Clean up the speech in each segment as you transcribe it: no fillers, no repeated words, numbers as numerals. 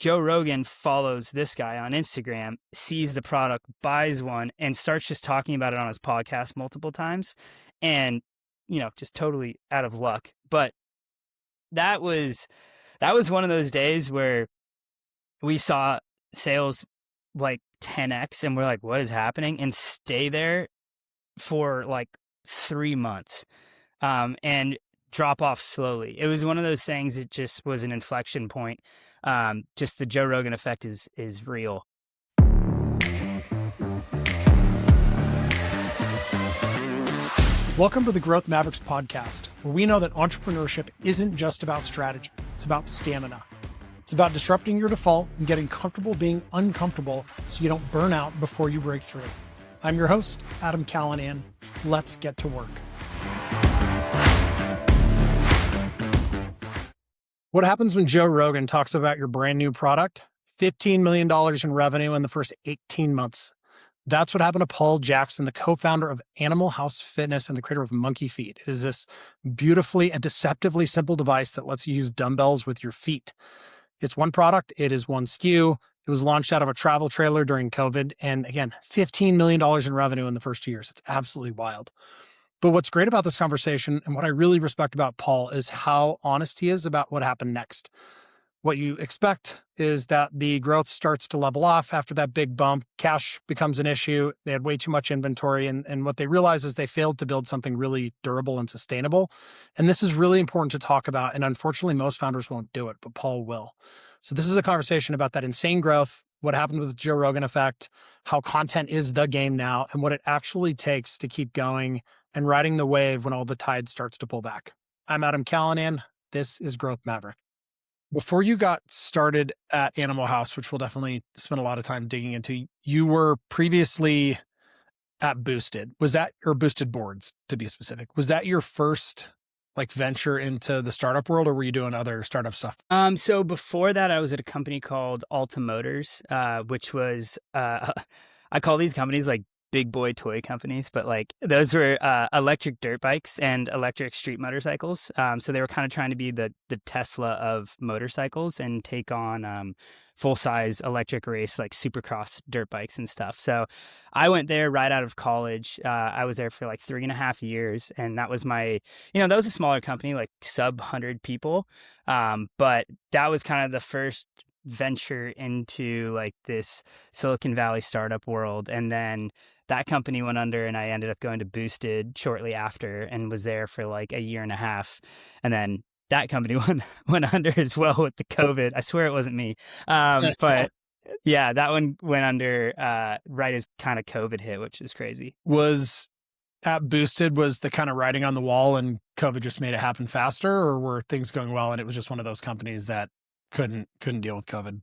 Joe Rogan follows this guy on Instagram, sees the product, buys one, and starts just talking about it on his podcast multiple times. And, just totally out of luck. But that was one of those days where we saw sales like 10x and we're like, what is happening? And stay there for like 3 months and drop off slowly. It was one of those things. It just was an inflection point. Just the Joe Rogan effect is real. Welcome to the Growth Mavericks podcast, where we know that entrepreneurship isn't just about strategy. It's about stamina. It's about disrupting your default and getting comfortable being uncomfortable so you don't burn out before you break through. I'm your host, Adam Callanan. Let's get to work. What happens when Joe Rogan talks about your brand new product? $15 million in revenue in the first 18 months. That's what happened to Paul Jackson, the co-founder of Animal House Fitness and the creator of Monkey Feet. It is this beautifully and deceptively simple device that lets you use dumbbells with your feet. It's one product. It is one SKU. It was launched out of a travel trailer during COVID. And again, $15 million in revenue in the first 2 years. It's absolutely wild. But what's great about this conversation and what I really respect about Paul is how honest he is about what happened next. What you expect is that the growth starts to level off after that big bump. Cash becomes an issue. They had way too much inventory. And what they realize is they failed to build something really durable and sustainable. And this is really important to talk about. And unfortunately, most founders won't do it, but Paul will. So this is a conversation about that insane growth, what happened with the Joe Rogan effect, how content is the game now, and what it actually takes to keep going and riding the wave when all the tide starts to pull back. I'm Adam Callanan. This is Growth Maverick. Before you got started at Animal House, which we'll definitely spend a lot of time digging into, you were previously at Boosted. Was that, or Boosted Boards to be specific, was that your first venture into the startup world, or were you doing other startup stuff? So before that, I was at a company called Alta Motors, which was, I call these companies like big boy toy companies, but those were electric dirt bikes and electric street motorcycles. So they were kind of trying to be the Tesla of motorcycles and take on full size electric race like supercross dirt bikes and stuff. So I went there right out of college. I was there for 3.5 years, and that was my, that was a smaller company, like sub 100 people. But that was kind of the first venture into this Silicon Valley startup world. And then that company went under, and I ended up going to Boosted shortly after and was there for a year and a half. And then that company went under as well with the COVID. I swear it wasn't me. But yeah, that one went under right as kind of COVID hit, which is crazy. Was at Boosted, was the kind of writing on the wall and COVID just made it happen faster, or were things going well and it was just one of those companies that couldn't deal with COVID?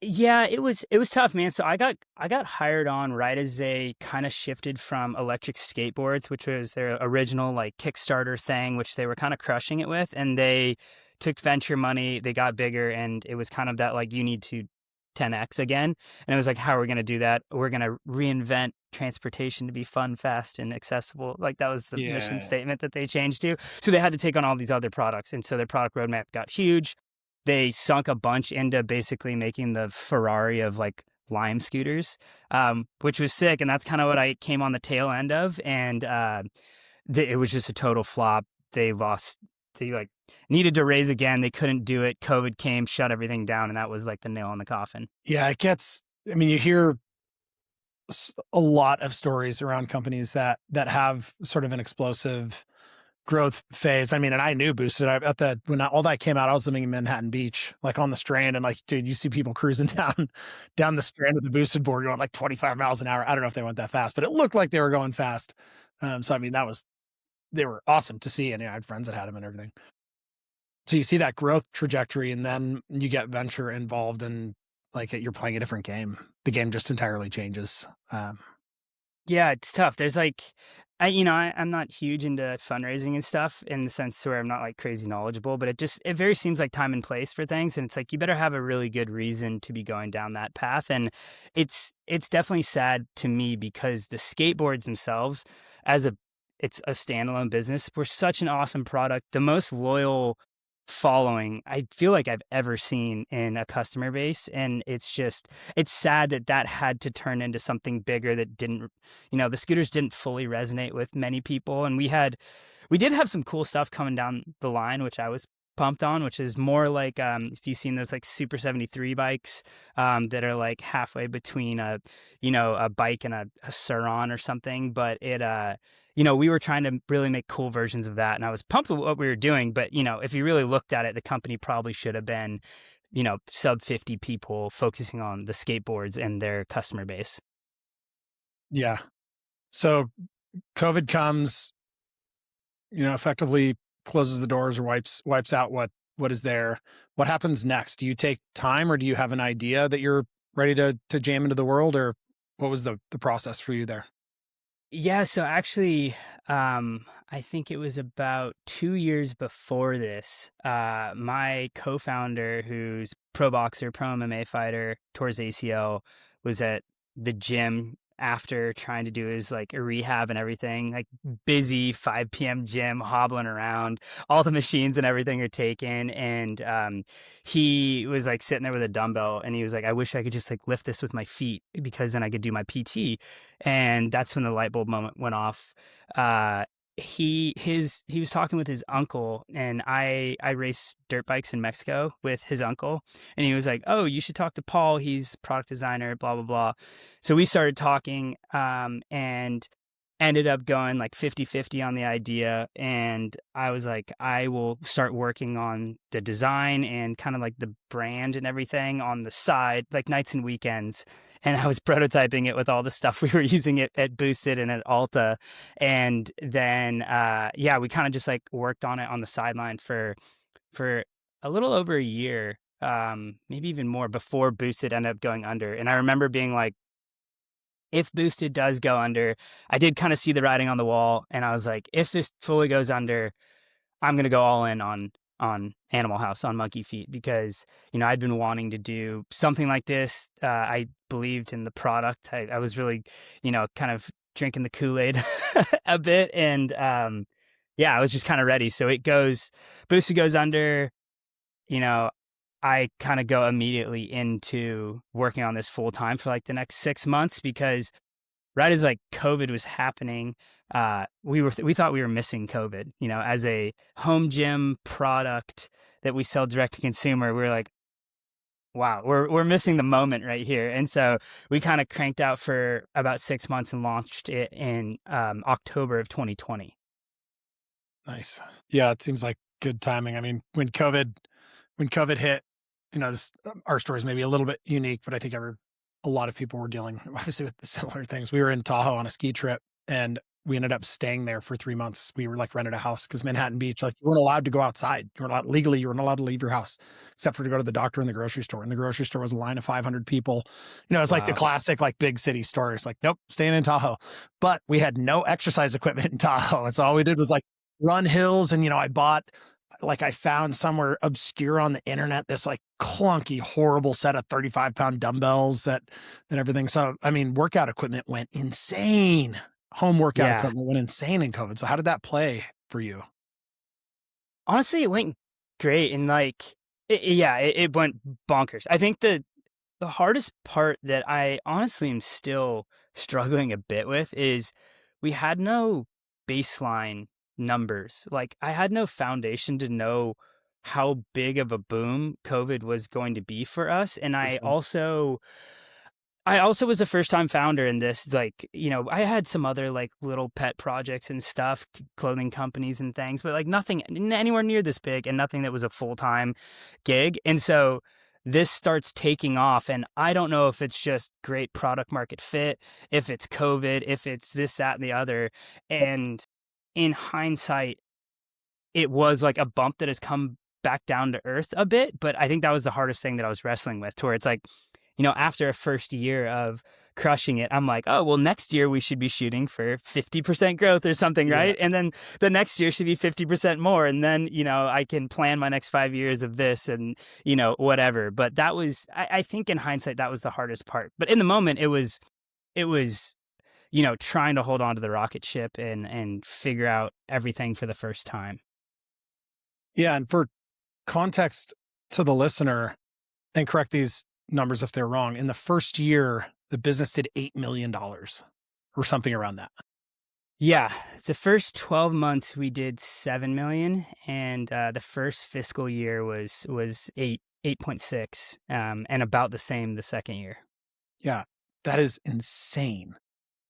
Yeah, it was tough, man. So I got hired on right as they kind of shifted from electric skateboards, which was their original Kickstarter thing, which they were kind of crushing it with, and they took venture money, they got bigger, and it was kind of that you need to 10x again. And it was how are we going to do that? We're going to reinvent transportation to be fun, fast, and accessible. That was the mission statement that they changed to. So they had to take on all these other products, and so their product roadmap got huge. They sunk a bunch into basically making the Ferrari of Lime scooters, which was sick. And that's kind of what I came on the tail end of. And it was just a total flop. They needed to raise again. They couldn't do it. COVID came, shut everything down. And that was the nail in the coffin. Yeah, you hear a lot of stories around companies that have sort of an explosive growth phase. And I knew Boosted. When all that came out, I was living in Manhattan Beach, on the Strand, and dude, you see people cruising down the Strand with the Boosted board going 25 miles an hour. I don't know if they went that fast, but it looked like they were going fast. They were awesome to see, and I had friends that had them and everything. So you see that growth trajectory, and then you get venture involved, and you're playing a different game. The game just entirely changes. Yeah, it's tough. There's I'm not huge into fundraising and stuff in the sense where I'm not crazy knowledgeable, but it very seems like time and place for things. And it's you better have a really good reason to be going down that path. And it's definitely sad to me because the skateboards themselves it's a standalone business. We're such an awesome product. The most loyal following I feel like I've ever seen in a customer base. And it's sad that that had to turn into something bigger that didn't, the scooters didn't fully resonate with many people. And we did have some cool stuff coming down the line, which I was pumped on, which is more like, if you've seen those like Super 73 bikes, that are like halfway between a bike and a Sur-Ron or something. But we were trying to really make cool versions of that. And I was pumped with what we were doing. But, if you really looked at it, the company probably should have been, sub 50 people focusing on the skateboards and their customer base. Yeah. So COVID comes, effectively closes the doors or wipes out what is there. What happens next? Do you take time, or do you have an idea that you're ready to jam into the world, or what was the process for you there? Yeah, so actually, I think it was about 2 years before this. My co-founder, who's pro boxer, pro MMA fighter, towards ACL, was at the gym after trying to do his like a rehab and everything, like busy 5 p.m. gym, hobbling around. All the machines and everything are taken, and he was like sitting there with a dumbbell, and he was like, "I wish I could just like lift this with my feet because then I could do my PT." And that's when the light bulb moment went off. He was talking with his uncle, and I race dirt bikes in Mexico with his uncle, and he was like, "Oh, you should talk to Paul. He's product designer, blah blah blah." So we started talking, and ended up going like 50-50 on the idea. And I was like, I will start working on the design and kind of like the brand and everything on the side, like nights and weekends. And I was prototyping it with all the stuff we were using it at Boosted and at Alta. And then, we kind of just like worked on it on the sideline for a little over a year, maybe even more, before Boosted ended up going under. And I remember being like, if Boosted does go under, I did kind of see the writing on the wall, and I was like, if this fully goes under, I'm going to go all in on Animal House, on Monkey Feet, because, I'd been wanting to do something like this. I believed in the product. I was really, kind of drinking the Kool-Aid a bit. And, I was just kind of ready. So Boosted goes under, you know, I kind of go immediately into working on this full time for like the next 6 months, because right as like COVID was happening, we thought we were missing COVID, as a home gym product that we sell direct to consumer. We were like, wow, we're missing the moment right here. And so we kind of cranked out for about 6 months and launched it in October of 2020. Nice. Yeah, it seems like good timing. I mean, when COVID hit, our story is maybe a little bit unique, but I think a lot of people were dealing obviously with the similar things. We were in Tahoe on a ski trip, and we ended up staying there for 3 months. We were like rented a house because Manhattan Beach, like you weren't allowed to go outside. You weren't allowed legally, you weren't allowed to leave your house except for to go to the doctor and the grocery store. And the grocery store was a line of 500 people. It's like the Wow. classic, like big city stores. Like, nope, staying in Tahoe. But we had no exercise equipment in Tahoe. And so all we did was like run hills. And, I found somewhere obscure on the internet this like clunky, horrible set of 35-pound dumbbells that and everything. So, I mean, workout equipment went insane. Home workout Yeah. equipment went insane in COVID. So how did that play for you? Honestly, it went great. And like, it went bonkers. I think the hardest part that I honestly am still struggling a bit with is we had no baseline numbers. Like, I had no foundation to know how big of a boom COVID was going to be for us. And For sure. I also was a first time founder in this. Like, I had some other like little pet projects and stuff, clothing companies and things, but like nothing anywhere near this big, and nothing that was a full time gig. And so this starts taking off, and I don't know if it's just great product market fit, if it's COVID, if it's this, that, and the other. And in hindsight, it was like a bump that has come back down to earth a bit. But I think that was the hardest thing that I was wrestling with, to where it's like, after a first year of crushing it, I'm like, oh, well, next year we should be shooting for 50% growth or something, Yeah. right? And then the next year should be 50% more. And then, I can plan my next 5 years of this and, whatever. But that was, I think in hindsight, that was the hardest part. But in the moment, it was, trying to hold on to the rocket ship and figure out everything for the first time. Yeah. And for context to the listener, and correct these numbers if they're wrong. In the first year, the business did $8 million or something around that. Yeah, the first 12 months we did 7 million, and the first fiscal year was 8.6, and about the same the second year. Yeah, that is insane.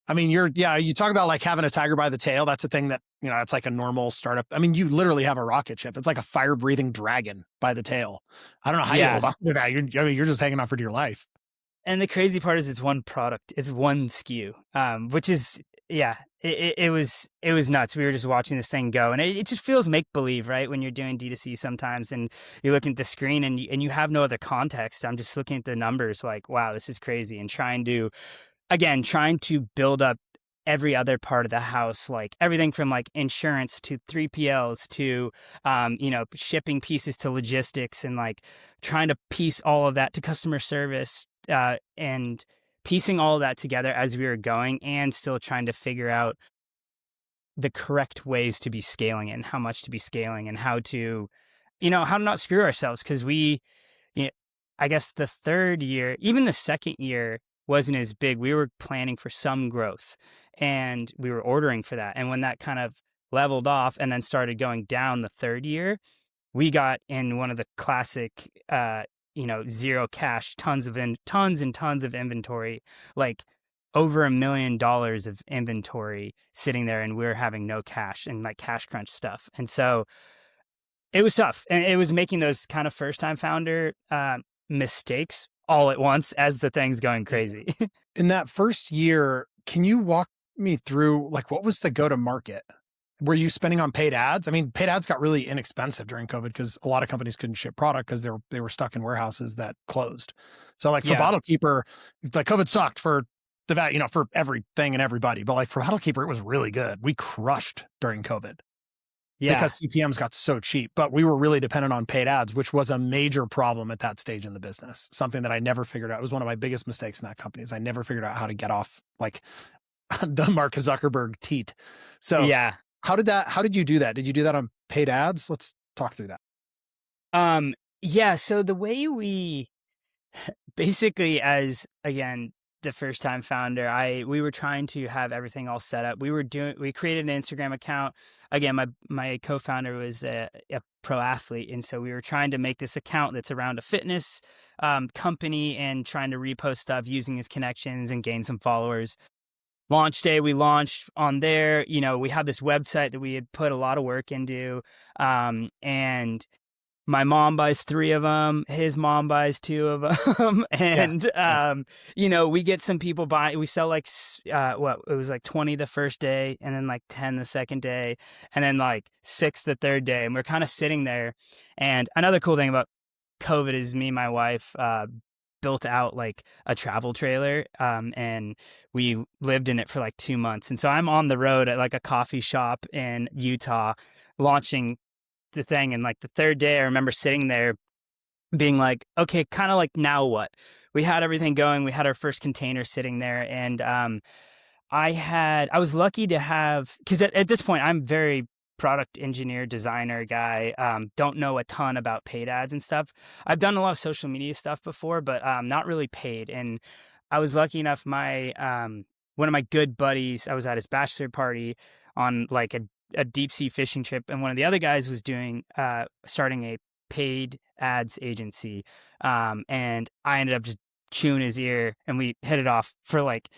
I mean, you talk about like having a tiger by the tail. That's a thing that, it's like a normal startup. I mean, you literally have a rocket ship. It's like a fire breathing dragon by the tail. I don't know how you Yeah, hold on to that. You're just hanging on for dear life. and the crazy part is it's one product, it's one SKU, which is yeah, it was nuts. We were just watching this thing go, and it just feels make believe, right? When you're doing D2C sometimes, and you're looking at the screen, and you have no other context. I'm just looking at the numbers, like, wow, this is crazy, and trying to build up every other part of the house, like everything from like insurance to 3PLs to, shipping pieces to logistics, and like trying to piece all of that to customer service, and piecing all of that together as we were going, and still trying to figure out the correct ways to be scaling it and how much to be scaling and how to not screw ourselves. Cause yeah, I guess the third year, even the second year wasn't as big. We were planning for some growth, and we were ordering for that. And when that kind of leveled off and then started going down the third year, we got in one of the classic, zero cash, tons and tons of inventory, like over $1 million of inventory sitting there, and we were having no cash and like cash crunch stuff. And so it was tough, and it was making those kind of first time founder mistakes all at once as the thing's going crazy. In that first year, can you walk me through like what was the go to market? Were you spending on paid ads? I mean, paid ads got really inexpensive during COVID because a lot of companies couldn't ship product because they were stuck in warehouses that closed. So like for Yeah. Bottle Keeper, like COVID sucked for for everything and everybody. But like for Bottle Keeper, it was really good. We crushed during COVID Yeah. because CPMs got so cheap, but we were really dependent on paid ads, which was a major problem at that stage in the business. Something that I never figured out. It was one of my biggest mistakes in that company is I never figured out how to get off like the Mark Zuckerberg teat. So Yeah. how did you do that? Did you do that on paid ads? Let's talk through that. Yeah. So the way we basically, as again, the first time founder, we were trying to have everything all set up. We created an Instagram account. Again, my co-founder was a pro athlete, and so we were trying to make this account that's around a fitness company, and trying to repost stuff using his connections and gain some followers. Launch day, we launched on there. We have this website that we had put a lot of work into, and my mom buys 3 of them. His mom buys 2 of them. Yeah. And, Yeah. we get some people buy. We sell like, it was like 20 the first day, and then like 10 the second day, and then like 6 the third day. And we're kind of sitting there. And another cool thing about COVID is me and my wife, built out like a travel trailer, and we lived in it for like 2 months. And so I'm on the road at like a coffee shop in Utah launching the thing. And like the third day, I remember sitting there being like, okay, kind of like, now what? We had everything going. We had our first container sitting there, and I was lucky to have, because at this point I'm very product engineer, designer guy. Don't know a ton about paid ads and stuff. I've done a lot of social media stuff before, but not really paid. And I was lucky enough, my one of my good buddies, I was at his bachelor party on like a deep sea fishing trip, and one of the other guys was doing starting a paid ads agency, and I ended up just chewing his ear, and we hit it off for like,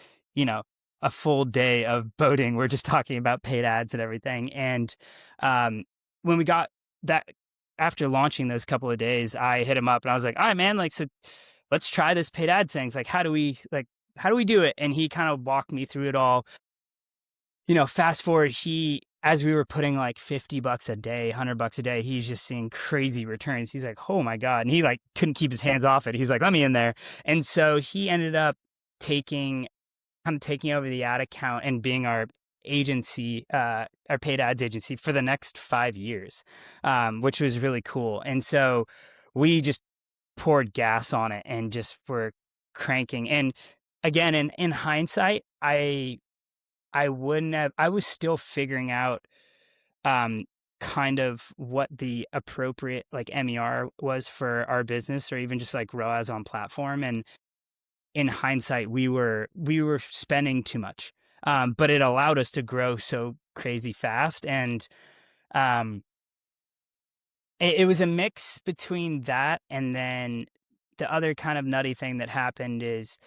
a full day of boating. We're just talking about paid ads and everything. And when we got that, after launching those couple of days, I hit him up and I was like, all right, man, like, so let's try this paid ad things. Like, how do we do it? And he kind of walked me through it all. Fast forward, as we were putting like $50 a day, $100 a day, he's just seeing crazy returns. He's like, oh my God. And he like couldn't keep his hands off it. He's like, let me in there. And so he ended up taking over the ad account and being our agency, our paid ads agency for the next 5 years, which was really cool. And so we just poured gas on it and just were cranking. And again, in hindsight, I wouldn't have, I was still figuring out kind of what the appropriate like MER was for our business or even just like ROAS on platform. And in hindsight, we were spending too much, but it allowed us to grow so crazy fast. And um, it was a mix between that and then the other kind of nutty thing that happened is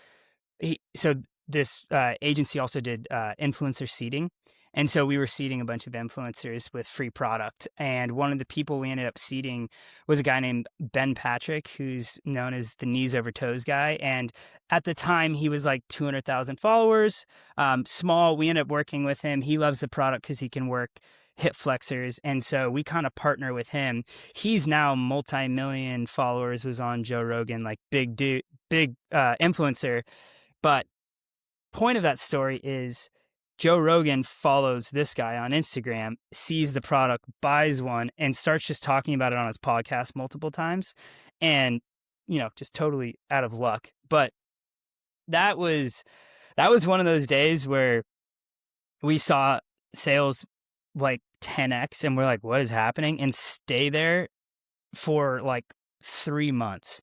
so this agency also did influencer seeding. And so we were seeding a bunch of influencers with free product. And one of the people we ended up seeding was a guy named Ben Patrick, who's known as the knees over toes guy. And at the time, he was like 200,000 followers, small. We ended up working with him. He loves the product because he can work hip flexors. And so we kind of partner with him. He's now multi-million followers, was on Joe Rogan, like big dude, big influencer. But point of that story is Joe Rogan follows this guy on Instagram, sees the product, buys one, and starts just talking about it on his podcast multiple times. And, just totally out of luck. But that was one of those days where we saw sales like 10x and we're like, what is happening? And stay there for like 3 months.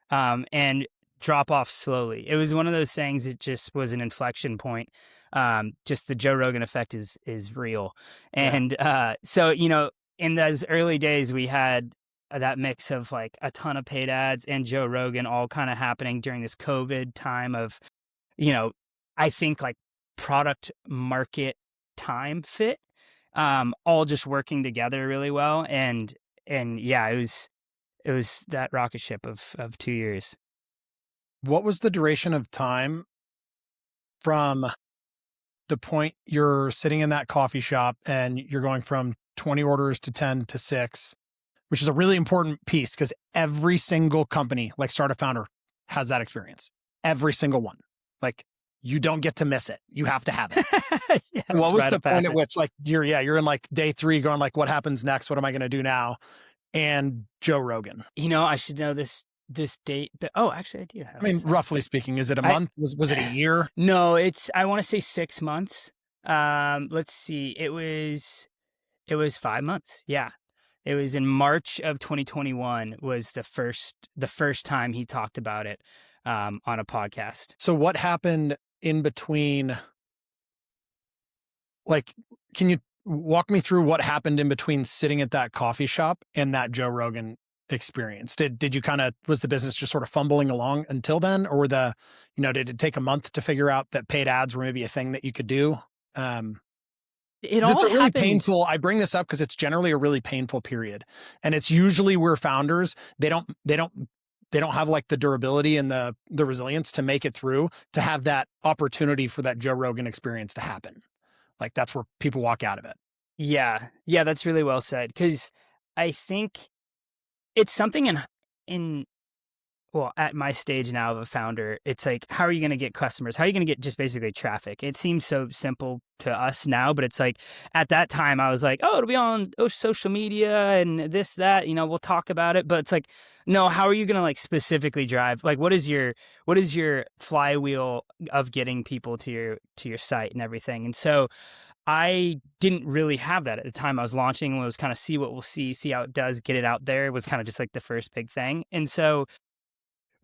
And drop off slowly. It was one of those things. It just was an inflection point. Just the Joe Rogan effect is real. Yeah. And so, in those early days, we had that mix of like a ton of paid ads and Joe Rogan all kind of happening during this COVID time of, I think like product market time fit, all just working together really well. And yeah, it was that rocket ship of 2 years. What was the duration of time from the point you're sitting in that coffee shop and you're going from 20 orders to 10 to 6, which is a really important piece because every single company like Startup Founder has that experience. Every single one. Like you don't get to miss it. You have to have it. Yeah, What it's was rite the of point at passage. which like you're in like day 3 going like, what happens next? What am I going to do now? And Joe Rogan. I should know this date, but actually I do have I mean, this. roughly speaking, is it a I month? Was it a year? No, I want to say 6 months. Let's see. It was 5 months. Yeah. It was in March of 2021 was the first time he talked about it on a podcast. So what happened in between? Like, can you walk me through what happened in between sitting at that coffee shop and that Joe Rogan experience? Did you was the business just sort of fumbling along until then, or did it take a month to figure out that paid ads were maybe a thing that you could do? It 'Cause it's all a really happened. painful, I bring this up because it's generally a really painful period. And it's usually where founders, they don't have like the durability and the resilience to make it through to have that opportunity for that Joe Rogan experience to happen. Like that's where people walk out of it. Yeah. Yeah, that's really well said. Because I think it's something in well, at my stage now of a founder, it's like, how are you going to get customers? How are you going to get just basically traffic? It seems so simple to us now, but it's like at that time I was like, oh, it'll be on social media and this, that, we'll talk about it. But it's like, no, how are you going to like specifically drive? Like, what is your flywheel of getting people to your site and everything? And so I didn't really have that at the time I was launching. It was kind of see what we'll see how it does, get it out there. It was kind of just like the first big thing. And so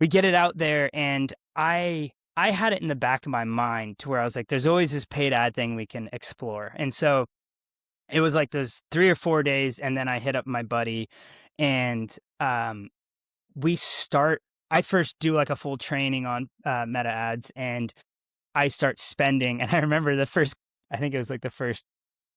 we get it out there, and I had it in the back of my mind to where I was like, there's always this paid ad thing we can explore. And so it was like those 3 or 4 days, and then I hit up my buddy, and I first do like a full training on meta ads, and I start spending. And I remember I think it was like the first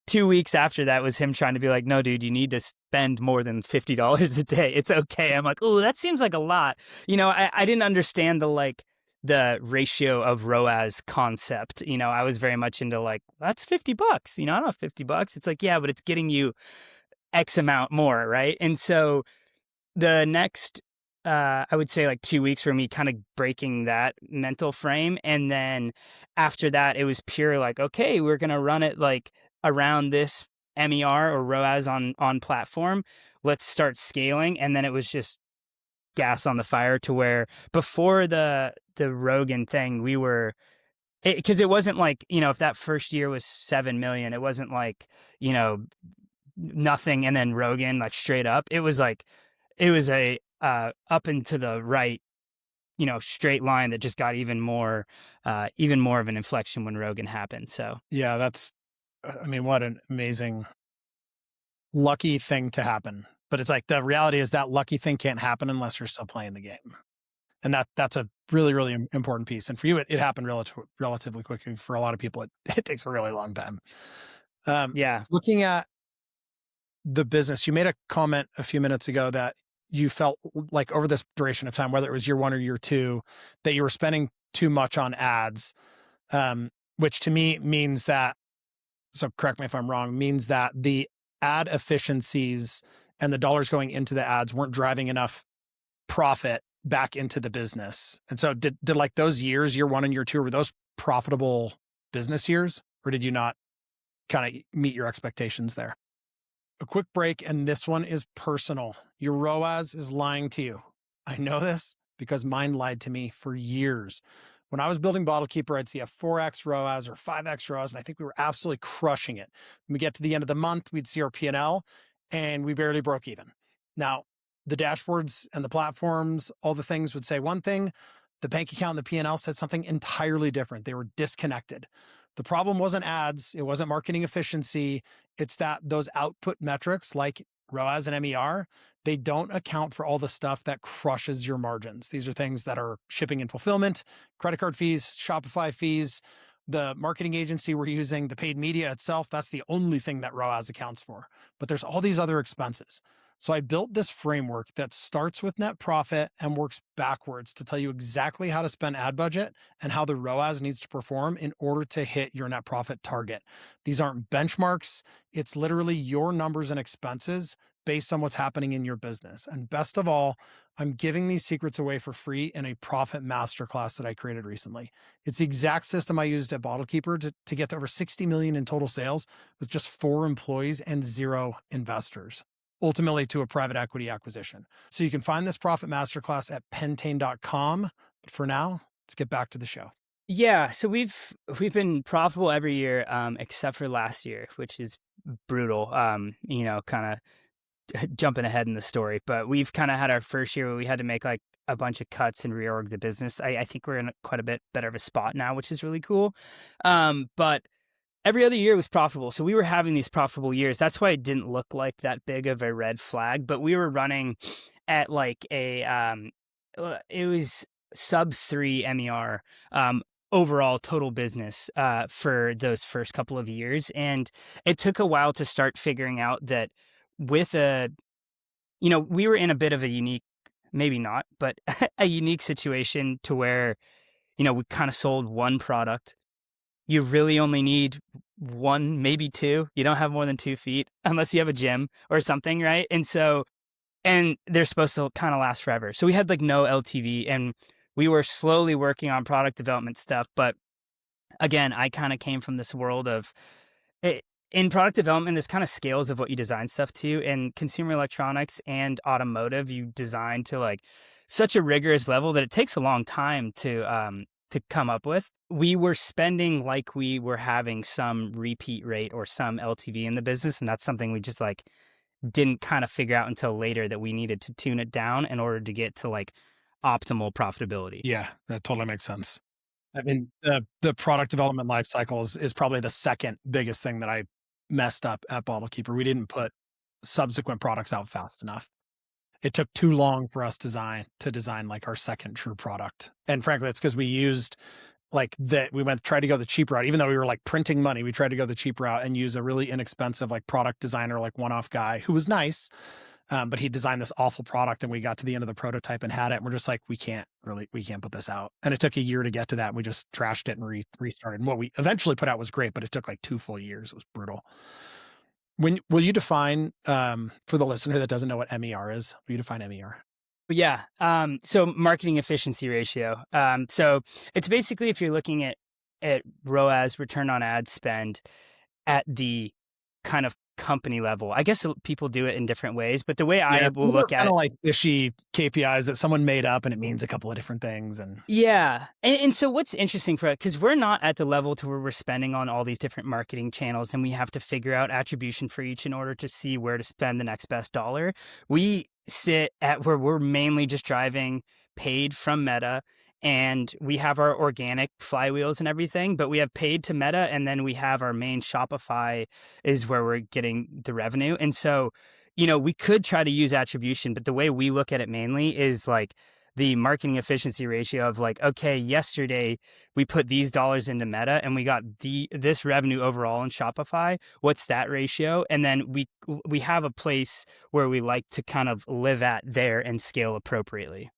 2 weeks after that was him trying to be like, no, dude, you need to spend more than $50 a day. It's okay. I'm like, oh, that seems like a lot. I didn't understand the ratio of ROAS concept. I was very much into like, that's $50. I don't have $50. It's like, yeah, but it's getting you X amount more. Right. And so the next, I would say like 2 weeks for me kind of breaking that mental frame. And then after that, it was pure like, okay, we're going to run it like around this MER or ROAS on platform. Let's start scaling. And then it was just gas on the fire to where before the Rogan thing, we were, because it wasn't like, if that first year was 7 million, it wasn't like, nothing, and then Rogan, like straight up. It was a up and to the right, straight line that just got even more of an inflection when Rogan happened. So Yeah, I mean, what an amazing, lucky thing to happen. But it's like the reality is that lucky thing can't happen unless you're still playing the game. And that's a really, really important piece. And for you, it happened relatively quickly. For a lot of people, it takes a really long time. yeah, Looking at the business, you made a comment a few minutes ago that you felt like over this duration of time, whether it was year one or year two, that you were spending too much on ads, which to me means that, so correct me if I'm wrong, means that the ad efficiencies and the dollars going into the ads weren't driving enough profit back into the business. And so did like those years, year one and year two, were those profitable business years, or did you not kind of meet your expectations there? A quick break, and this one is personal. Your ROAS is lying to you. I know this because mine lied to me for years. When I was building Bottle Keeper, I'd see a 4x ROAS or 5x ROAS, and I think we were absolutely crushing it. When we get to the end of the month, we'd see our P&L, and we barely broke even. Now, the dashboards and the platforms, all the things would say one thing. The bank account and the P&L said something entirely different. They were disconnected. The problem wasn't ads. It wasn't marketing efficiency. It's that those output metrics like ROAS and MER, they don't account for all the stuff that crushes your margins. These are things that are shipping and fulfillment, credit card fees, Shopify fees, the marketing agency we're using, the paid media itself. That's the only thing that ROAS accounts for. But there's all these other expenses. So I built this framework that starts with net profit and works backwards to tell you exactly how to spend ad budget and how the ROAS needs to perform in order to hit your net profit target. These aren't benchmarks. It's literally your numbers and expenses based on what's happening in your business. And best of all, I'm giving these secrets away for free in a profit masterclass that I created recently. It's the exact system I used at Bottle Keeper to get to over 60 million in total sales with just 4 employees and 0 investors, ultimately to a private equity acquisition. So you can find this profit masterclass at pentane.com. But for now, let's get back to the show. yeah. So we've been profitable every year, except for last year, which is brutal. Kind of jumping ahead in the story, but we've kind of had our first year where we had to make like a bunch of cuts and reorg the business. I think we're in quite a bit better of a spot now, which is really cool. But every other year was profitable. So we were having these profitable years. That's why it didn't look like that big of a red flag, but we were running at like it was sub 3 MER, overall total business, for those first couple of years. And it took a while to start figuring out that with we were in a bit of a unique, maybe not, but a unique situation to where, we kind of sold one product. You really only need one, maybe two. You don't have more than 2 feet unless you have a gym or something, right? And they're supposed to kind of last forever. So we had like no LTV, and we were slowly working on product development stuff. But again, I kind of came from this world of in product development, there's kind of scales of what you design stuff to. In consumer electronics and automotive, you design to like such a rigorous level that it takes a long time to come up with. We were spending like we were having some repeat rate or some LTV in the business, and that's something we just like didn't kind of figure out until later, that we needed to tune it down in order to get to like optimal profitability. Yeah, that totally makes sense. I mean, the product development life cycle is probably the second biggest thing that I messed up at Bottle Keeper. We didn't put subsequent products out fast enough. It took too long for us to design like our second true product. And frankly, it's because we used like that. We tried to go the cheap route, even though we were like printing money. We tried to go the cheap route and use a really inexpensive like product designer, like one-off guy who was nice. But he designed this awful product, and we got to the end of the prototype and had it. And we're just like, we can't put this out. And it took a year to get to that. And we just trashed it and restarted. And what we eventually put out was great, but it took like 2 full years. It was brutal. Will you define, for the listener that doesn't know what MER is, will you define MER? Yeah. So marketing efficiency ratio. So it's basically if you're looking at ROAS, return on ad spend, at the kind of company level. I guess people do it in different ways, but the way I Yeah, will those are look at kind it. of like fishy KPIs that someone made up and it means a couple of different things. And Yeah. And so what's interesting for it, because we're not at the level to where we're spending on all these different marketing channels and we have to figure out attribution for each in order to see where to spend the next best dollar. We sit at where we're mainly just driving paid from Meta, and we have our organic flywheels and everything, but we have paid to Meta, and then we have our main Shopify is where we're getting the revenue. And so, we could try to use attribution, but the way we look at it mainly is like the marketing efficiency ratio of like, okay, yesterday we put these dollars into Meta and we got this revenue overall in Shopify. What's that ratio? And then we have a place where we like to kind of live at there and scale appropriately.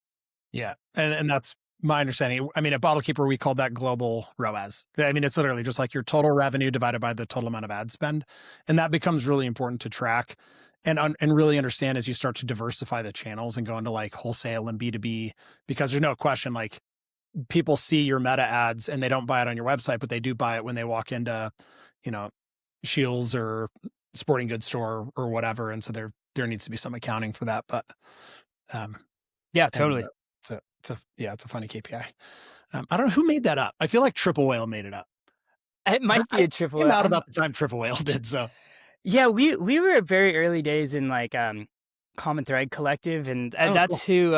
yeah, and that's my understanding. I mean, at Bottle Keeper, we called that global ROAS. I mean, it's literally just like your total revenue divided by the total amount of ad spend, and that becomes really important to track and really understand as you start to diversify the channels and go into like wholesale and B2B, because there's no question like people see your Meta ads and they don't buy it on your website, but they do buy it when they walk into, you know, Shields or sporting goods store or whatever, and so there needs to be some accounting for that. But um, Yeah, anyway, totally. it's a funny KPI. I don't know who made that up. I feel like Triple Whale made it up. It might be I a triple. came out about the time Triple Whale did. So Yeah, we were at very early days in like Common Thread Collective, and oh, cool. that's who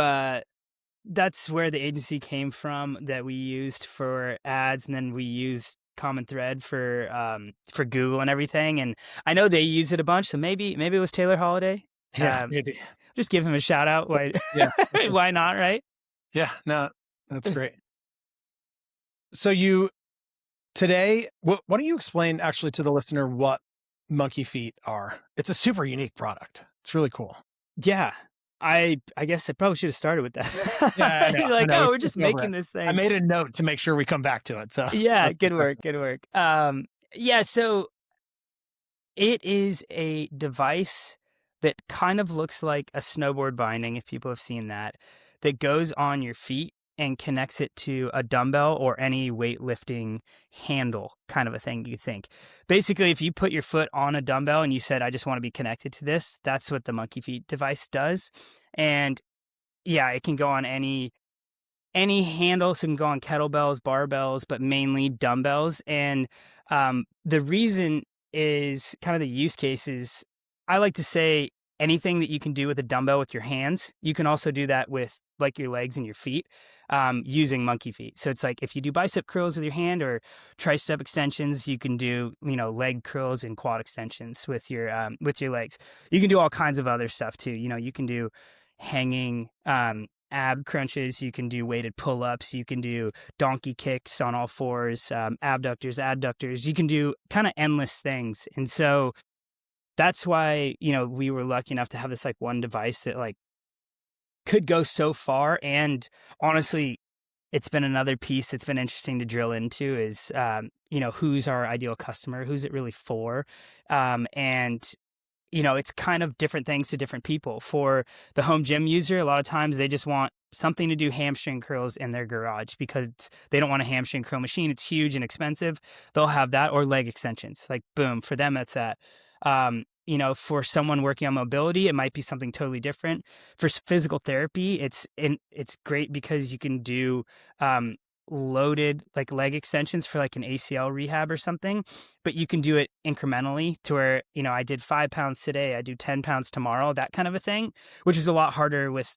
that's where the agency came from that we used for ads, and then we used Common Thread for Google and everything. And I know they use it a bunch, so maybe it was Taylor Holiday. Yeah, Um, maybe. just give him a shout out. Why Yeah, why not, right? yeah. No, that's great. So you today, why don't you explain actually to the listener what monkey feet are? It's a super unique product. It's really cool. Yeah. I guess I probably should have started with Yeah, I that. know. You're I like, know. oh, We we're just skipped over it. making this I thing. made a note to make sure we come back to it. So Yeah, let's get good back. work, good work. Yeah, so it is a device that kind of looks like a snowboard binding, if people have seen that, that goes on your feet and connects it to a dumbbell or any weightlifting handle kind of a thing you think. Basically, if you put your foot on a dumbbell and you said, I just want to be connected to this, that's what the monkey feet device does. And yeah, it can go on any handle, so it can go on kettlebells, barbells, but mainly dumbbells. And the reason is kind of the use cases. I like to say anything that you can do with a dumbbell with your hands, you can also do that with like your legs and your feet using monkey feet. So it's like if you do bicep curls with your hand or tricep extensions, you can do leg curls and quad extensions with your legs. You can do all kinds of other stuff too. You can do hanging ab crunches, you can do weighted pull-ups, you can do donkey kicks on all fours, abductors, adductors, you can do kind of endless things. And so that's why we were lucky enough to have this like one device that like could go so far. And honestly, it's been another piece that's been interesting to drill into is who's our ideal customer, who's it really for, and it's kind of different things to different people. For the home gym user, a lot of times they just want something to do hamstring curls in their garage because they don't want a hamstring curl machine. It's huge and expensive. They'll have that, or leg extensions. Like, boom, for them, that's that. For someone working on mobility, it might be something totally different. For physical therapy, it's great because you can do loaded like leg extensions for like an ACL rehab or something, but you can do it incrementally to where, I did 5 pounds today, I do 10 pounds tomorrow, that kind of a thing, which is a lot harder with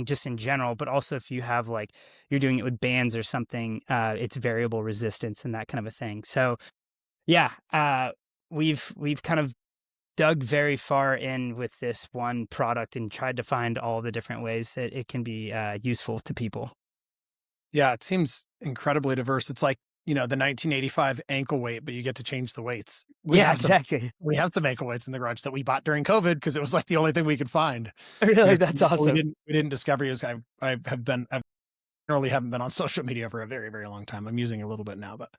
just in general, but also if you have like, you're doing it with bands or something, it's variable resistance and that kind of a thing. So yeah, we've kind of dug very far in with this one product and tried to find all the different ways that it can be useful to people. Yeah, it seems incredibly diverse. It's like, the 1985 ankle weight, but you get to change the weights. Yeah, exactly. We have some ankle weights in the garage that we bought during COVID because it was like the only thing we could find. Really, Because that's we awesome. didn't discover you. I generally haven't been on social media for a very, very long time. I'm using it a little bit now, but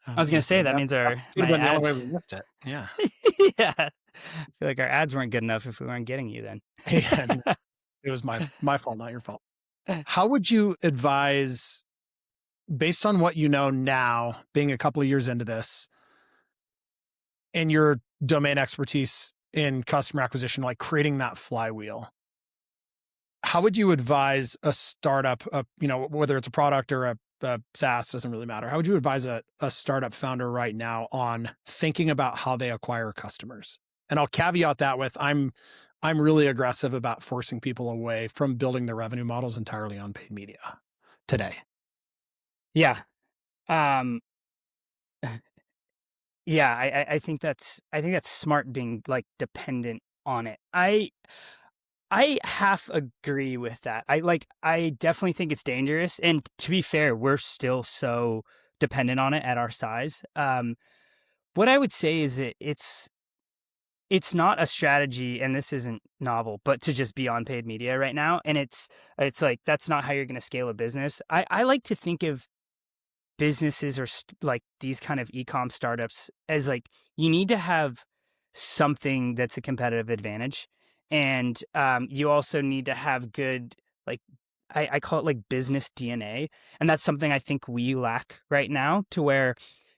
I was gonna say that means that would have my been the only way ads. we missed it. Yeah. Yeah, I feel like our ads weren't good enough if we weren't getting you then. Yeah. It was my fault, not your fault. How would you advise, based on what you know now, being a couple of years into this, and your domain expertise in customer acquisition, like creating that flywheel, how would you advise a startup, whether it's a product or a SaaS, doesn't really matter. How would you advise a startup founder right now on thinking about how they acquire customers? And I'll caveat that with I'm really aggressive about forcing people away from building their revenue models entirely on paid media today. Yeah. Um, yeah, I think that's smart being like dependent on it. I half agree with that. I definitely think it's dangerous. And to be fair, we're still so dependent on it at our size. What I would say is it's not a strategy, and this isn't novel, but to just be on paid media right now. And it's like that's not how you're going to scale a business. I like to think of businesses or like these kind of e-com startups as like you need to have something that's a competitive advantage, and you also need to have good like I call it like business DNA, and that's something I think we lack right now. To where,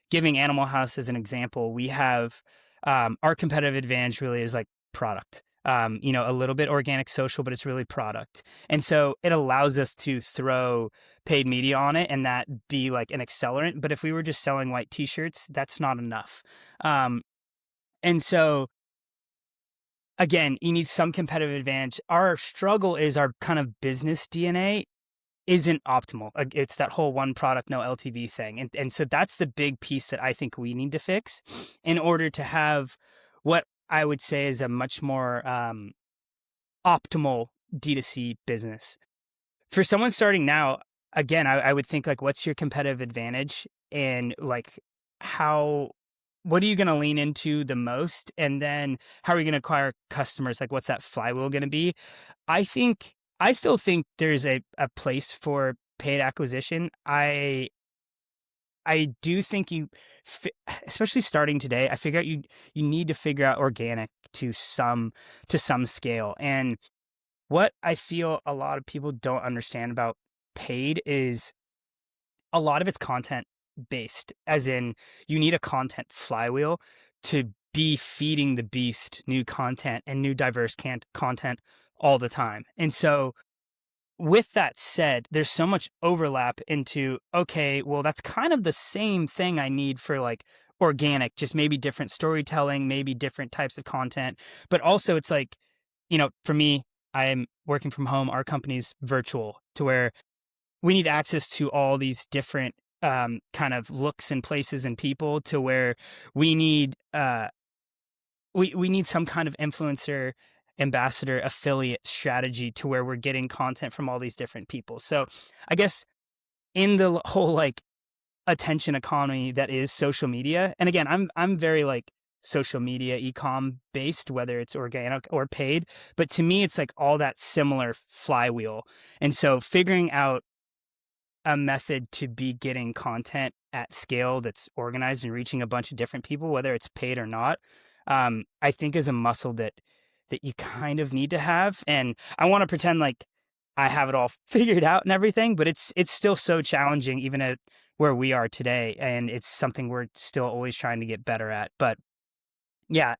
giving Animal House as an example, we have our competitive advantage really is like product. A little bit organic social, but it's really product. And so it allows us to throw paid media on it and that be like an accelerant. But if we were just selling white t-shirts, that's not enough. And so again, you need some competitive advantage. Our struggle is our kind of business DNA isn't optimal. It's that whole one product, no LTV thing. And so that's the big piece that I think we need to fix in order to have what I would say is a much more optimal D2C business. For someone starting now, again, I would think like, what's your competitive advantage, and like how, what are you going to lean into the most? And then how are you going to acquire customers? Like, what's that flywheel going to be? I still think there's a place for paid acquisition. I do think especially starting today, I figure out you need to figure out organic to some scale. And what I feel a lot of people don't understand about paid is a lot of it's content based, as in you need a content flywheel to be feeding the beast new content and new diverse content all the time. And so with that said, there's so much overlap into, okay, well, that's kind of the same thing I need for like organic, just maybe different storytelling, maybe different types of content. But also, it's like, for me, I'm working from home. Our company's virtual, to where we need access to all these different kind of looks and places and people, to where we need we need some kind of influencer, ambassador, affiliate strategy, to where we're getting content from all these different people. So I guess in the whole like attention economy that is social media, and again, I'm very like social media e-com based, whether it's organic or paid, but to me it's like all that similar flywheel. And so figuring out a method to be getting content at scale that's organized and reaching a bunch of different people, whether it's paid or not, I think is a muscle that you kind of need to have. And I want to pretend like I have it all figured out and everything, but it's still so challenging, even at where we are today. And it's something we're still always trying to get better at. But yeah,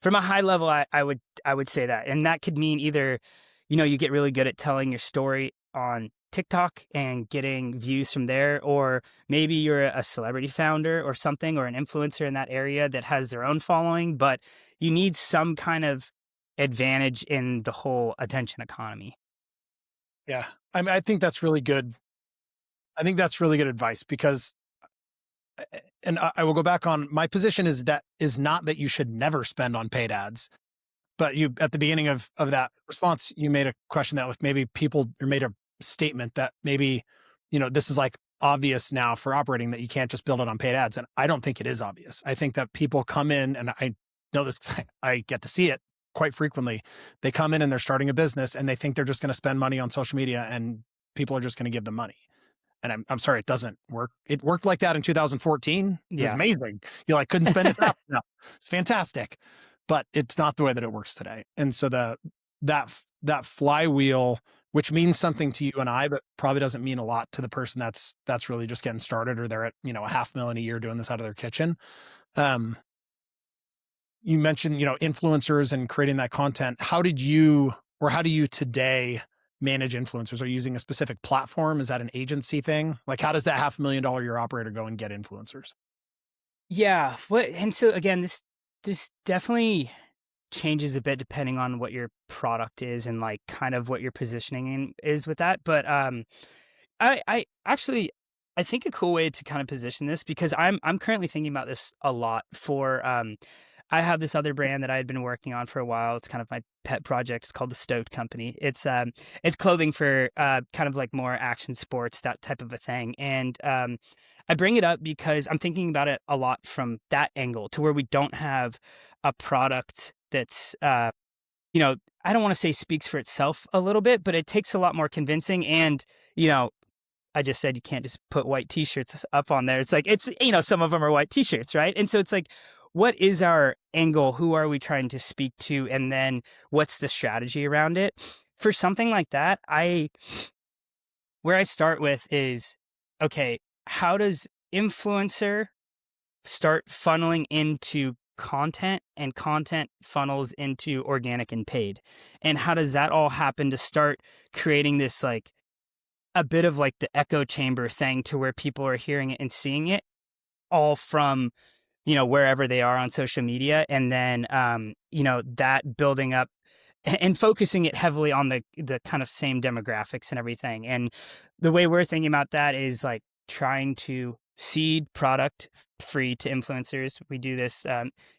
from a high level, I would say that. And that could mean either, you get really good at telling your story on TikTok and getting views from there, or maybe you're a celebrity founder or something, or an influencer in that area that has their own following, but you need some kind of advantage in the whole attention economy. Yeah. I mean, I think that's really good. I think that's really good advice because, and I will go back on my position is not that you should never spend on paid ads, but you, at the beginning of that response, you made a question that like maybe people, or made a statement that maybe, this is like obvious now for operating, that you can't just build it on paid ads. And I don't think it is obvious. I think that people come in, and I know this, 'cause I get to see it quite frequently. They come in and they're starting a business and they think they're just going to spend money on social media and people are just going to give them money. And I'm sorry, it doesn't work. It worked like that in 2014. It was Yeah. amazing. You like couldn't spend it fast enough. It's fantastic, but it's not the way that it works today. And so that flywheel, which means something to you and I, but probably doesn't mean a lot to the person that's really just getting started, or they're at, $500,000 a year doing this out of their kitchen. Um, you mentioned, influencers and creating that content. How did you, or how do you today manage influencers? Are you using a specific platform? Is that an agency thing? Like, how does that $500,000 year operator go and get influencers? Yeah, and so again, this definitely changes a bit depending on what your product is and like kind of what your positioning is with that. But I actually I think a cool way to kind of position this, because I'm currently thinking about this a lot for I have this other brand that I had been working on for a while. It's kind of my pet project. It's called the Stoked Company. It's clothing for kind of like more action sports, that type of a thing. And I bring it up because I'm thinking about it a lot from that angle, to where we don't have a product that's I don't want to say speaks for itself a little bit, but it takes a lot more convincing. And you know I just said you can't just put white t-shirts up on there. It's like, some of them are white t-shirts, right? And so it's like, what is our angle? Who are we trying to speak to? And then what's the strategy around it? For something like that, where I start with is, okay, how does influencer start funneling into content, and content funnels into organic and paid? And how does that all happen to start creating this, like, a bit of like the echo chamber thing, to where people are hearing it and seeing it all from, wherever they are on social media. And then, that building up and focusing it heavily on the kind of same demographics and everything. And the way we're thinking about that is like trying to seed product free to influencers. We do this,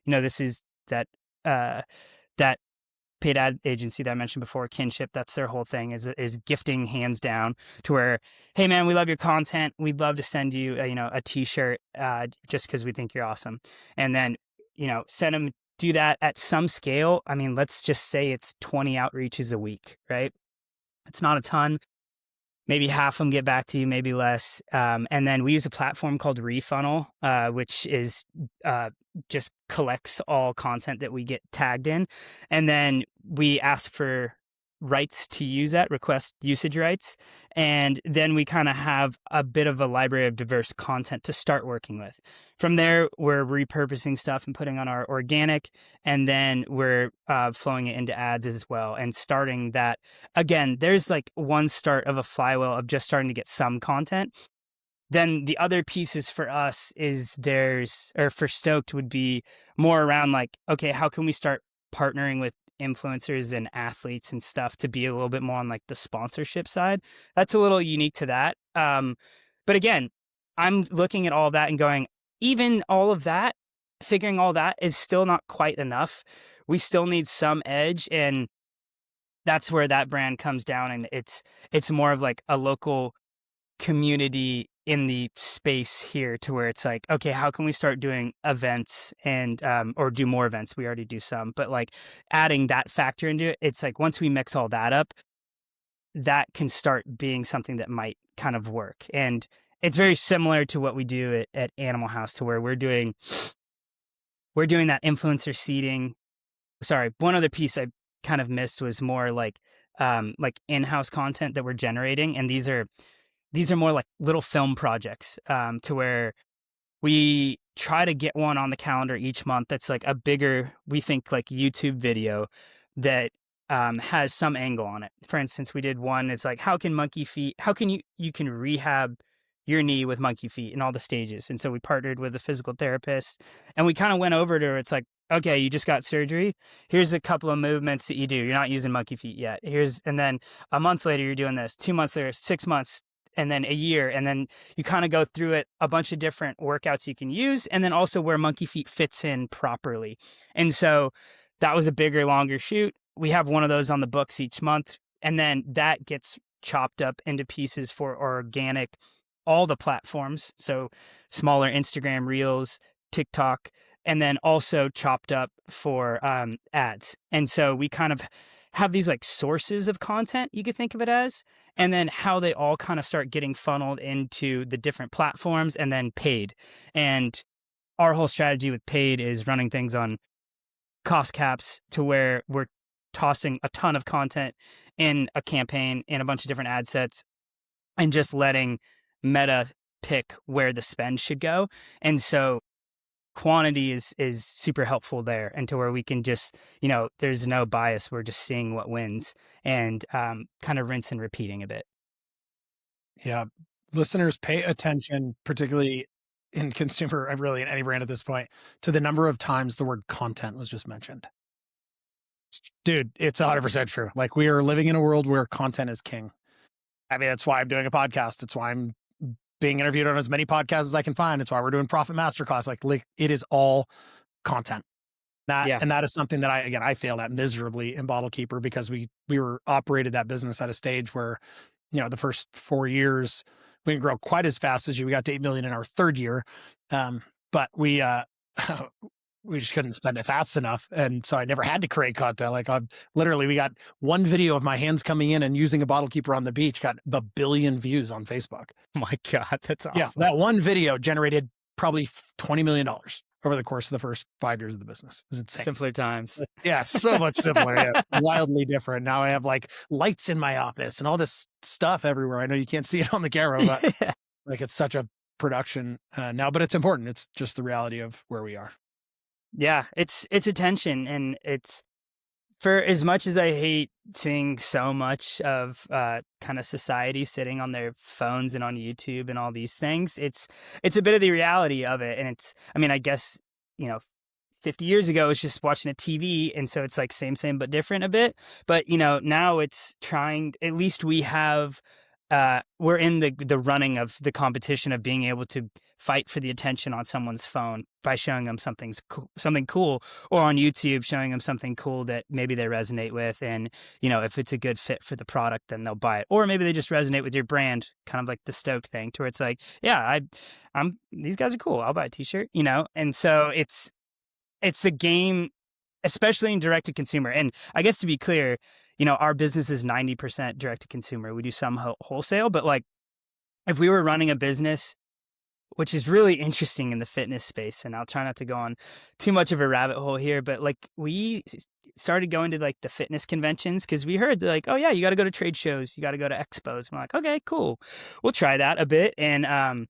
this is that paid ad agency that I mentioned before, Kinship. That's their whole thing, is gifting, hands down, to where, hey man, we love your content. We'd love to send you a t-shirt just because we think you're awesome. And then, send them, do that at some scale. I mean, let's just say it's 20 outreaches a week, right? It's not a ton. Maybe half of them get back to you, maybe less. And then we use a platform called Refunnel, which is just collects all content that we get tagged in. And then we ask for rights to use that, request usage rights. And then we kind of have a bit of a library of diverse content to start working with. From there, we're repurposing stuff and putting on our organic, and then we're flowing it into ads as well. And starting that, again, there's like one start of a flywheel of just starting to get some content. Then the other pieces for us is for Stoked would be more around like, okay, how can we start partnering with influencers and athletes and stuff to be a little bit more on like the sponsorship side? That's a little unique to that. But again, I'm looking at all that and going, even all of that, figuring all that is still not quite enough. We still need some edge, and that's where that brand comes down. And it's more of like a local community in the space here, to where it's like, okay, how can we start doing events and or do more events? We already do some, but like adding that factor into it, it's like once we mix all that up, that can start being something that might kind of work. And it's very similar to what we do at Animal House, to where we're doing that influencer seeding. Sorry, one other piece I kind of missed was more like in-house content that we're generating. And these are more like little film projects, to where we try to get one on the calendar each month that's like a bigger, we think, like YouTube video that has some angle on it. For instance, we did one, it's like, how can you can rehab your knee with monkey feet in all the stages. And so we partnered with a physical therapist, and we kind of went over to her. It's like, okay, you just got surgery. Here's a couple of movements that you do. You're not using monkey feet yet. And then a month later, you're doing this. 2 months later, 6 months, and then a year. And then you kind of go through it, a bunch of different workouts you can use, and then also where monkey feet fits in properly. And so that was a bigger, longer shoot. We have one of those on the books each month. And then that gets chopped up into pieces for organic, all the platforms. So smaller Instagram reels, TikTok, and then also chopped up for ads. And so we kind of have these like sources of content, you could think of it as, and then how they all kind of start getting funneled into the different platforms, and then paid. And our whole strategy with paid is running things on cost caps, to where we're tossing a ton of content in a campaign in a bunch of different ad sets, and just letting Meta pick where the spend should go. And so quantity is super helpful there, and to where we can just, there's no bias. We're just seeing what wins, and kind of rinse and repeating a bit. Yeah. Listeners, pay attention, particularly in consumer, really in any brand at this point, to the number of times the word content was just mentioned. Dude, it's 100% true. Like, we are living in a world where content is king. I mean, that's why I'm doing a podcast. It's why I'm being interviewed on as many podcasts as I can find. It's why we're doing Profit Masterclass. Like it is all content. Yeah. And that is something that I failed at miserably in Bottle Keeper, because we were operated that business at a stage where, the first 4 years we didn't grow quite as fast as you. We got to 8 million in our third year. But we, we just couldn't spend it fast enough. And so I never had to create content. Like, literally, we got one video of my hands coming in and using a bottle keeper on the beach, got a billion views on Facebook. Oh my God, that's awesome. Yeah, that one video generated probably $20 million over the course of the first 5 years of the business. It was insane. Simpler times. Yeah, so much simpler. Yeah, wildly different. Now I have like lights in my office and all this stuff everywhere. I know you can't see it on the camera, but like, it's such a production now, but it's important. It's just the reality of where we are. Yeah, it's attention, and it's, for as much as I hate seeing so much of kind of society sitting on their phones and on YouTube and all these things, it's a bit of the reality of it. And it's, I mean, I guess, 50 years ago, it was just watching a TV, and so it's like same but different a bit. But now it's trying. At least we have. We're in the running of the competition of being able to fight for the attention on someone's phone by showing them something cool, or on YouTube showing them something cool that maybe they resonate with, and if it's a good fit for the product, then they'll buy it, or maybe they just resonate with your brand, kind of like the Stoke thing, to where it's like, yeah, I'm these guys are cool, I'll buy a t-shirt, and so it's the game, especially in direct to consumer. And I guess, to be clear, our business is 90% direct to consumer. We do some wholesale, but like, if we were running a business, which is really interesting in the fitness space, and I'll try not to go on too much of a rabbit hole here, but like, we started going to like the fitness conventions, because we heard like, oh yeah, you got to go to trade shows, you got to go to expos. And we're like, okay, cool, we'll try that a bit. And I'm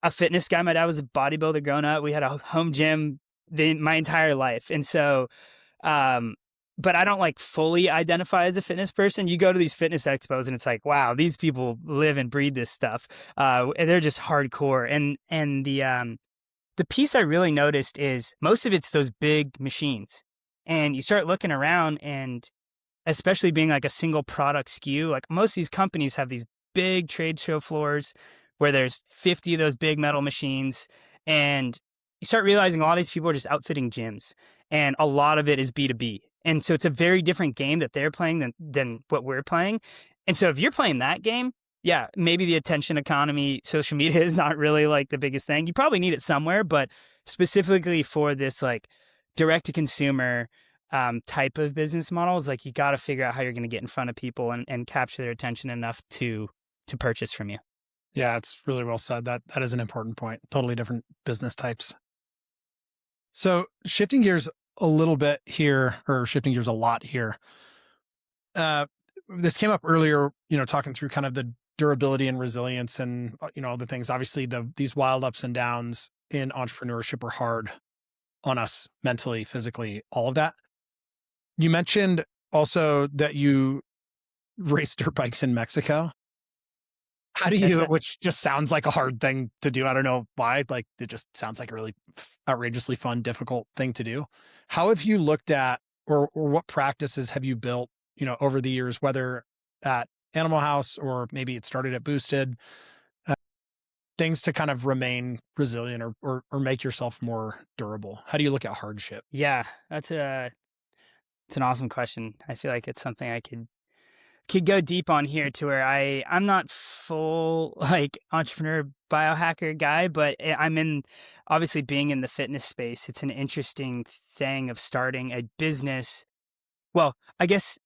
a fitness guy. My dad was a bodybuilder growing up. We had a home gym my entire life, and so but I don't like fully identify as a fitness person. You go to these fitness expos and it's like, wow, these people live and breathe this stuff. And they're just hardcore. And the piece I really noticed is most of it's those big machines. And you start looking around, and especially being like a single product SKU, like most of these companies have these big trade show floors where there's 50 of those big metal machines. And you start realizing a lot of these people are just outfitting gyms, and a lot of it is B2B. And so it's a very different game that they're playing than what we're playing. And so if you're playing that game, yeah, maybe the attention economy, social media is not really like the biggest thing. You probably need it somewhere, but specifically for this like direct to consumer type of business models, like, you got to figure out how you're going to get in front of people and capture their attention enough to purchase from you. Yeah, it's really well said. That is an important point. Totally different business types. So shifting gears a little bit here, or shifting gears a lot here. This came up earlier, talking through kind of the durability and resilience and, all the things. Obviously, these wild ups and downs in entrepreneurship are hard on us mentally, physically, all of that. You mentioned also that you race dirt bikes in Mexico. How do you, which just sounds like a hard thing to do. I don't know why. Like, it just sounds like a really outrageously fun, difficult thing to do. How have you looked at, or what practices have you built, over the years, whether at Animal House or maybe it started at Boosted, things to kind of remain resilient or make yourself more durable? How do you look at hardship? Yeah, it's an awesome question. I feel like it's something I could go deep on here, to where I'm not full like entrepreneur biohacker guy, but I'm obviously being in the fitness space. It's an interesting thing of starting a business. Well, I guess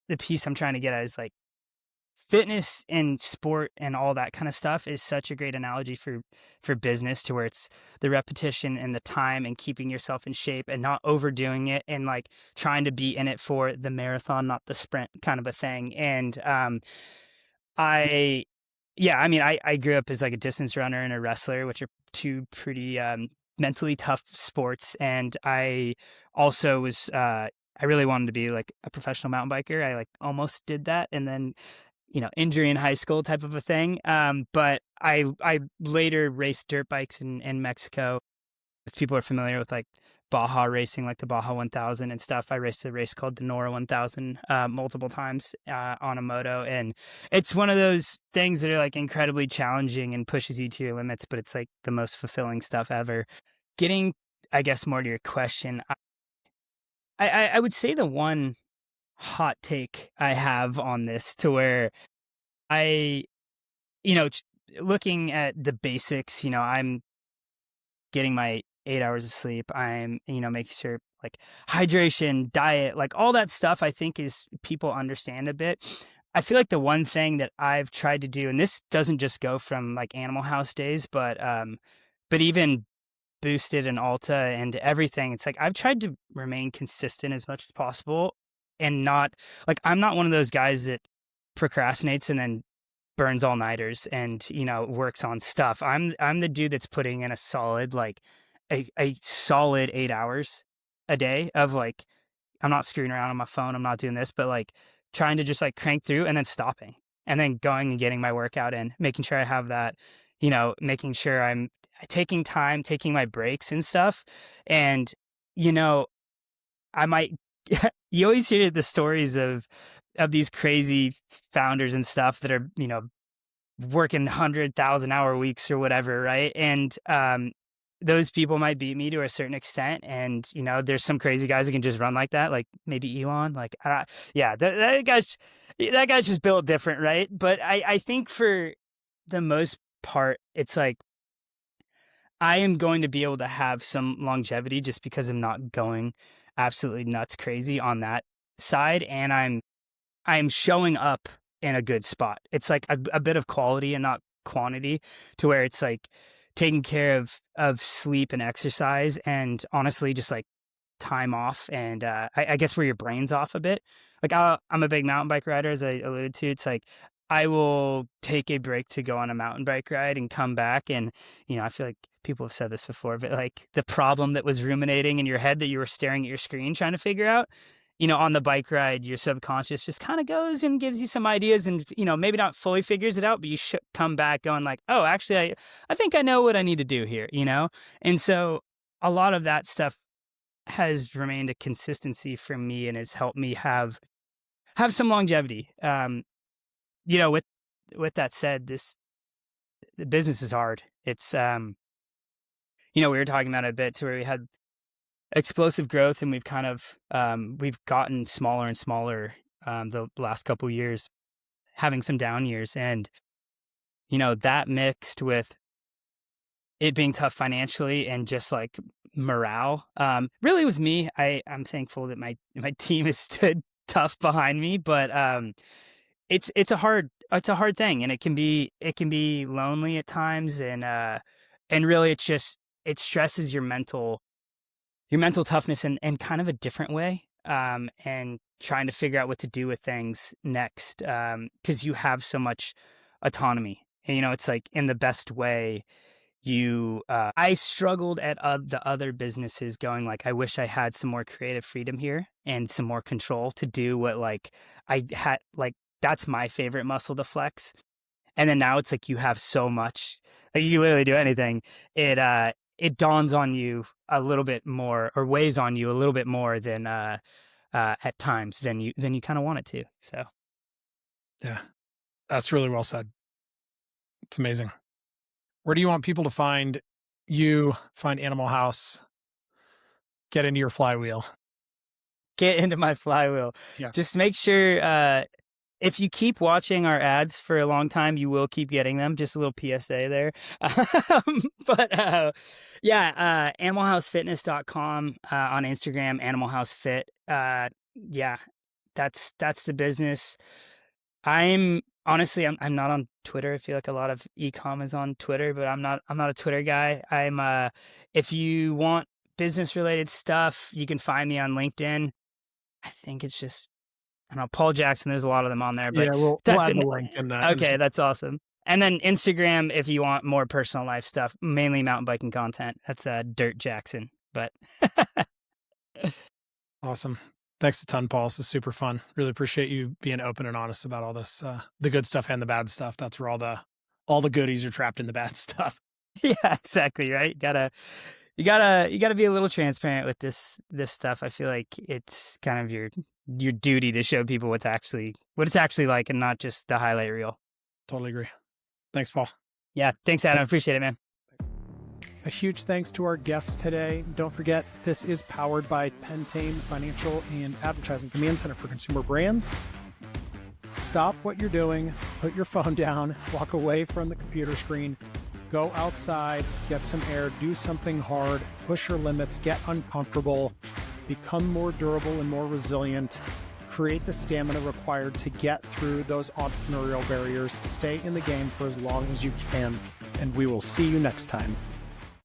the piece I'm trying to get at is like, fitness and sport and all that kind of stuff is such a great analogy for business, to where it's the repetition and the time and keeping yourself in shape and not overdoing it, and like trying to be in it for the marathon, not the sprint, kind of a thing. And I Yeah, I mean, I grew up as like a distance runner and a wrestler, which are two pretty mentally tough sports. And I also was I really wanted to be like a professional mountain biker. I like almost did that, and then injury in high school type of a thing. But I later raced dirt bikes in Mexico. If people are familiar with like Baja racing, like the Baja 1000 and stuff, I raced a race called the Nora 1000 multiple times on a moto. And it's one of those things that are like incredibly challenging and pushes you to your limits, but it's like the most fulfilling stuff ever. Getting, I guess, more to your question, I would say the one hot take I have on this to where I, you know, looking at the basics, I'm getting my 8 hours of sleep. I'm, making sure like hydration, diet, like all that stuff, I think is people understand a bit. I feel like the one thing that I've tried to do, and this doesn't just go from like Animal House days, but even Boosted and Alta and everything, it's like I've tried to remain consistent as much as possible and not like I'm not one of those guys that procrastinates and then burns all-nighters and, works on stuff. I'm the dude that's putting in a solid, like, a solid 8 hours a day of, like, I'm not screwing around on my phone, I'm not doing this, but, like, trying to just, like, crank through and then stopping, and then going and getting my workout in, making sure I have that, making sure I'm taking time, taking my breaks and stuff, and, you know, I might you always hear the stories of these crazy founders and stuff that are, working 100,000-hour weeks or whatever, right? And those people might beat me to a certain extent, and there's some crazy guys that can just run like that, like maybe Elon. Like, yeah, that guy's just built different, right? But I think for the most part, it's like I am going to be able to have some longevity just because I'm not going absolutely nuts crazy on that side, and I'm showing up in a good spot. It's like a bit of quality and not quantity, to where it's like taking care of sleep and exercise, and honestly just like time off, and I guess where your brain's off a bit. Like I'm a big mountain bike rider, as I alluded to. It's like I will take a break to go on a mountain bike ride and come back, and I feel like people have said this before, but like the problem that was ruminating in your head that you were staring at your screen trying to figure out, on the bike ride, your subconscious just kind of goes and gives you some ideas, and maybe not fully figures it out, but you should come back going like, oh, actually, I think I know what I need to do here, and so a lot of that stuff has remained a consistency for me and has helped me have some longevity. With that said, the business is hard. It's we were talking about it a bit to where we had explosive growth, and we've kind of we've gotten smaller and smaller the last couple years, having some down years, and that mixed with it being tough financially and just like morale. Really with me, I'm thankful that my team has stood tough behind me, but it's a hard thing, and it can be lonely at times, and really it stresses your mental toughness in kind of a different way, and trying to figure out what to do with things next, because you have so much autonomy, and it's like in the best way. I struggled at the other businesses, going like, I wish I had some more creative freedom here and some more control to do what like I had, like that's my favorite muscle to flex. And then now it's like you have so much, like you can literally do anything. It dawns on you a little bit more, or weighs on you a little bit more than at times than you kind of want it to. So Yeah, that's really well said. It's amazing. Where do you want people to find you, find Animal House, get into your flywheel? get into my flywheel. Yeah. Just make sure if you keep watching our ads for a long time, you will keep getting them. Just a little PSA there. But animalhousefitness.com, on Instagram, animalhousefit. Yeah, that's the business. I'm honestly, I'm not on Twitter. I feel like a lot of e-com is on Twitter, but I'm not a Twitter guy. If you want business related stuff, you can find me on LinkedIn. I think it's just, I don't know, Paul Jackson. There's a lot of them on there, but Yeah, we'll type add in, the link in that. okay, that's awesome. And then Instagram, if you want more personal life stuff, mainly mountain biking content. That's Dirt Jackson. But Awesome. Thanks a ton, Paul. This is super fun. Really appreciate you being open and honest about all this, the good stuff and the bad stuff. That's where all the goodies are trapped in the bad stuff. yeah, exactly. Right. You gotta be a little transparent with this stuff. I feel like it's kind of your duty to show people what it's actually like, and not just the highlight reel. Totally agree. Thanks, Paul. Yeah. Thanks, Adam. Appreciate it, man. A huge thanks to our guests today. Don't forget, this is powered by Pentane Financial and Advertising Command Center for Consumer Brands. Stop what you're doing, put your phone down, walk away from the computer screen, go outside, get some air, do something hard, push your limits, get uncomfortable, become more durable and more resilient, create the stamina required to get through those entrepreneurial barriers, stay in the game for as long as you can, and we will see you next time.